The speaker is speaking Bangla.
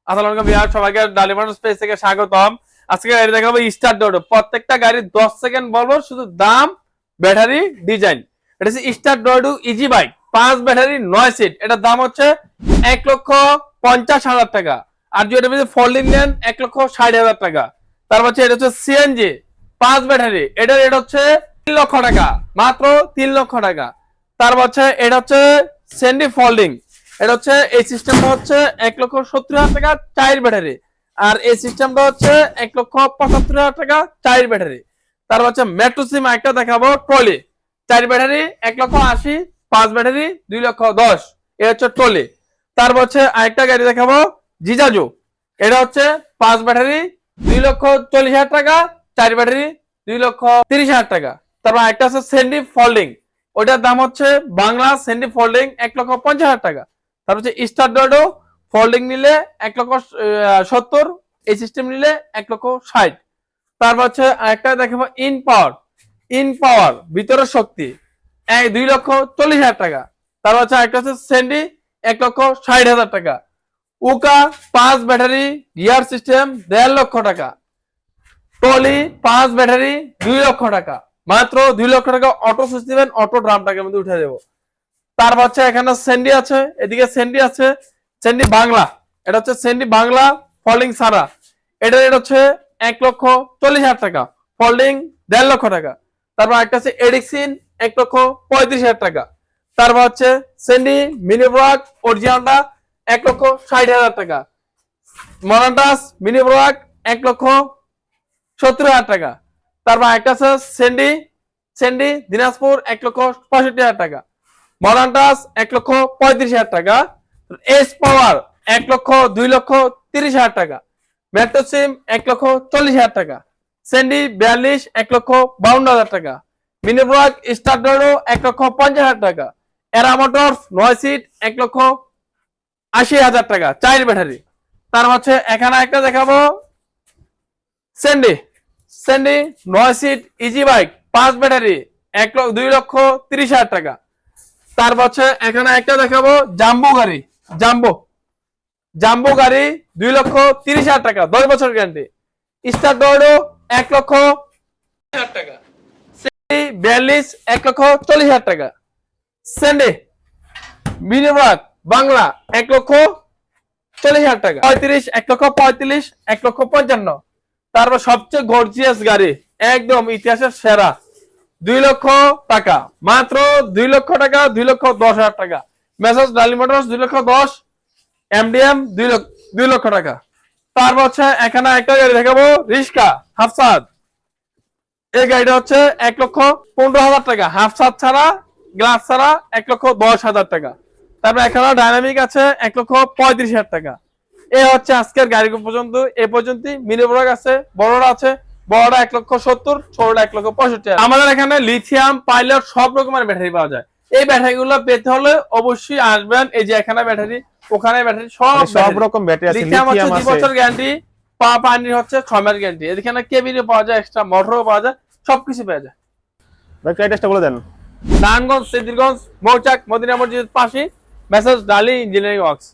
আসসালামু আলাইকুম ভিউয়ার, সবাইকে ডালিমার স্পেস থেকে স্বাগতম। আজকে গাড়ি দেখাবো স্টার্ট ডোর। প্রত্যেকটা গাড়ি 10 সেকেন্ড বলবো, শুধু দাম, ব্যাটারি, ডিজাইন। এটা হচ্ছে স্টার্ট ডোর ইজি বাইক, 5 ব্যাটারি 9 সিট। এটার দাম হচ্ছে 1,50,000 টাকা। আর যদি এটা ফোল্ডিং নেন 1,60,000 টাকা। তারপর হচ্ছে এটা হচ্ছে সিএনজি 5 ব্যাটারি, এটার রেট হচ্ছে 3 লক্ষ টাকা, মাত্র 3 লক্ষ টাকা। তারপর হচ্ছে এটা হচ্ছে স্যান্ডি ফোল্ডিং, এটা হচ্ছে এই সিস্টেমটা হচ্ছে 1,70,000 টাকা 4 ব্যাটারি। আর এই সিস্টেমটা হচ্ছে 1,75,000 টাকা 4 ব্যাটারি। তারপর হচ্ছে মেট্রো সিম একটা দেখাবো, ট্রলি 4 ব্যাটারি 1,80,000, 5 ব্যাটারি 2,10,000। এটা হচ্ছে ট্রলি। তারপর হচ্ছে আরেকটা গাড়ি দেখাবো, জিজাজু, এটা হচ্ছে 5 ব্যাটারি 2,40,000 টাকা, 4 ব্যাটারি 2,30,000 টাকা। তারপর একটা আছে স্যান্ডি ফোল্ডিং, ওইটার দাম হচ্ছে বাংলা স্যান্ডি ফোল্ডিং 1,50,000 টাকা। তারপর হচ্ছে স্টার ডোডো ফোল্ডিং নিলে 1,70,000, এই সিস্টেম নিলে 1,60,000। তারপর হচ্ছে আরেকটা দেখাবো ইন পাওয়ার ভিতরের শক্তি 2,40,000 টাকা। তারপর হচ্ছে আরেকটা হচ্ছে স্যান্ডি 1,60,000 টাকা। উকা 5 ব্যাটারি গিয়ার সিস্টেম 1.5 লক্ষ টাকা। টলি 5 ব্যাটারি 2 লক্ষ টাকা, মাত্র 2 লক্ষ টাকা। অটো সিস্টেম, অটো ড্রামটাকে মধ্যে উঠে দেবো। তারপর হচ্ছে এখানে স্যান্ডি আছে, এদিকে স্যান্ডি আছে, স্যান্ডি বাংলা, এটা হচ্ছে স্যান্ডি বাংলা ফোল্ডিং সারা। এটা রেট হচ্ছে 1,40,000 টাকা, ফোল্ডিং 1.5 লক্ষ টাকা। তারপর একটা আছে এডিক্সিন 1,35,000 টাকা। তারপর হচ্ছে স্যান্ডি মিনি ব্রাক অরিজিনালটা 1,60,000 টাকা। মরান্টাস মিনি ব্রাক 1,70,000 টাকা। তারপর একটা আছে স্যান্ডি দিনাজপুর 1,65,000 টাকা। মরান্টাস 1,35,000 টাকা। এস পাওয়ার 2,30,000 টাকা। মেট্রো সিম 1,40,000 টাকা। স্যান্ডি 42 1,52,000 টাকা। মিনি ব্লক স্টার ডোরো 1,50,000 টাকা। এরা মোটরস 9 সিট 1,80,000 টাকা, 4 ব্যাটারি। তার হচ্ছে এখানে একটা দেখাবো স্যান্ডি 9 সিট ইজি বাইক 5 ব্যাটারি 2,30,000 টাকা। তারপর হচ্ছে এখানে একটা দেখাবো জাম্বো গাড়ি 2,30,000 টাকা, 10 বছর গ্যারান্টি। স্টার ডোরো 1,00,000 টাকা। স্যান্ডি 42 1,40,000 টাকা। স্যান্ডি মিনিবাগ বাংলা 1,40,000 টাকা। 1,35,000 1,55,000। তারপর সবচেয়ে গর্জিয়াস গাড়ি, একদম ইতিহাসের সেরা, 2 লক্ষ টাকা, মাত্র 2 লক্ষ টাকা, 2,10,000 টাকা। মেসার্স ডালি মোটরস 2,10,000, এমডিএম 2 লক্ষ টাকা। তারপর হচ্ছে এখানে একটা গাড়ি দেখাবো, রিস্কা হাফসাদ। এই গাড়িটা হচ্ছে 1,15,000 টাকা, হাফসাদ ছাড়া, গ্লাস ছাড়া 1,10,000 টাকা। তারপর এখানে ডাইনামিক আছে 1,35,000 টাকা। এ হচ্ছে আজকের গাড়ি পর্যন্ত, এ পর্যন্তই। মিনি ব্লক আছে, বড়রা আছে, বড়রা 1,70,000, ছোটরা 1,65,000। আমাদের এখানে লিথিয়াম পাইলট সব রকমের ব্যাটারি পাওয়া যায়। এই ব্যাটারি গুলো পেতে হলে অবশ্যই আসবেন। এই যে এখানে ব্যাটারি, ওখানে ব্যাটারি, সব রকম ব্যাটারি আছে। লিথিয়াম হচ্ছে 2 বছর গ্যারান্টি, পানির হচ্ছে 6 মাস গ্যারান্টি। এখানে কেবিনে পাওয়া যায়, এক্সট্রা মোটরও পাওয়া যায়, সবকিছু পাওয়া যায়। ভাই অ্যাড্রেসটা বলে দেন। নারায়ণগঞ্জ, সিদ্ধিরগঞ্জ, মৌচাক, মদিনা মসজিদের পাশে মেসার্স ডালি ইঞ্জিনিয়ারিং ওয়ার্কস।